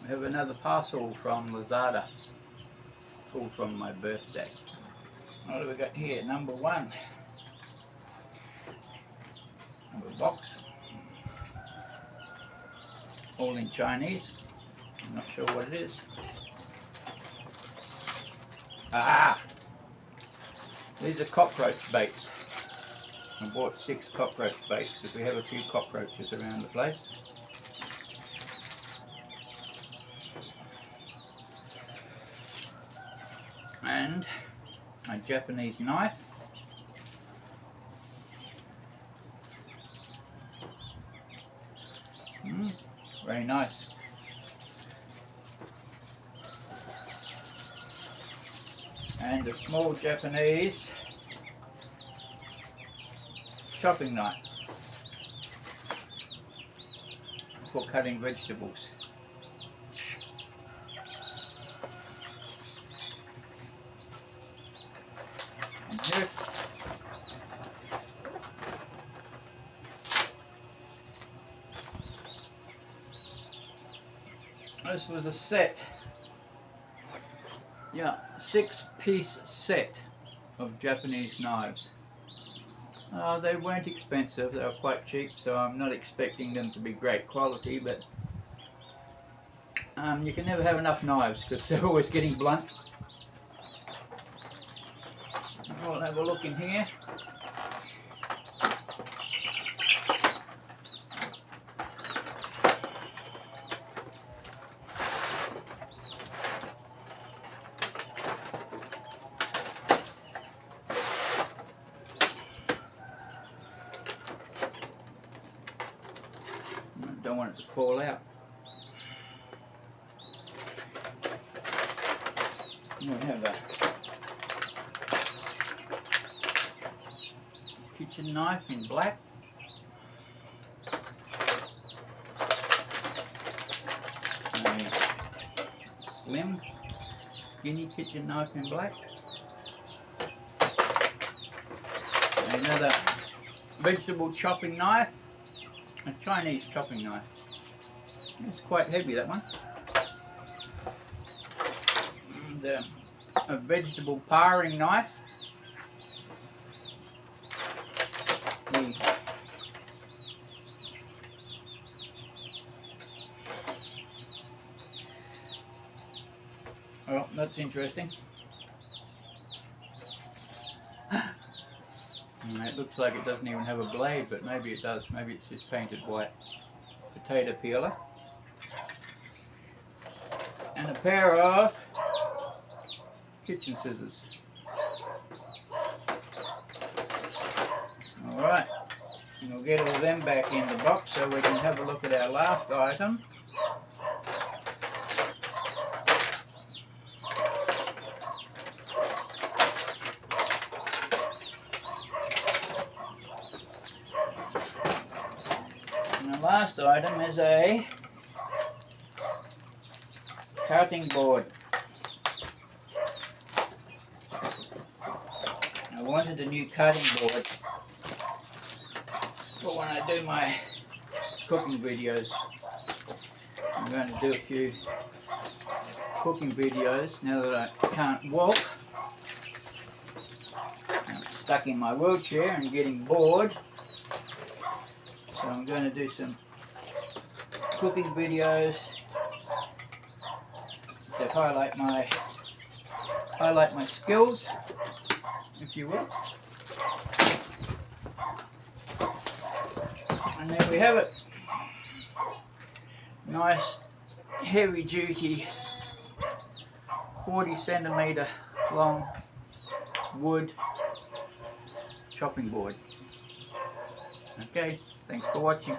We have another parcel from Lazada, all from my birthday. What do we got here? Number one. Number box. All in Chinese. I'm not sure what it is. Ah! These are cockroach baits. I bought 6 cockroach baits because we have a few cockroaches around the place. And a Japanese knife. Very nice. And a small Japanese chopping knife for cutting vegetables. And here, this was a set. Yeah, 6-piece set of Japanese knives. They weren't expensive, they were quite cheap, so I'm not expecting them to be great quality, but you can never have enough knives because they're always getting blunt. I'll have a look in here. I don't want it to fall out. We have a kitchen knife in black. A slim, skinny kitchen knife in black. Another vegetable chopping knife. A Chinese chopping knife. It's quite heavy, that one. And a vegetable paring knife. Well, that's interesting. It looks like it doesn't even have a blade, but maybe it does. Maybe it's just painted white. Potato peeler. And a pair of kitchen scissors. Alright, we'll get all them back in the box so we can have a look at our last item. And the last item is a cutting board. I wanted a new cutting board for when I do my cooking videos. I'm going to do a few cooking videos now that I can't walk. I'm stuck in my wheelchair and getting bored. So I'm going to do some cooking videos that highlight my skills, if you will. And there we have it. Nice heavy duty 40 centimeter long wood chopping board. Okay, thanks for watching.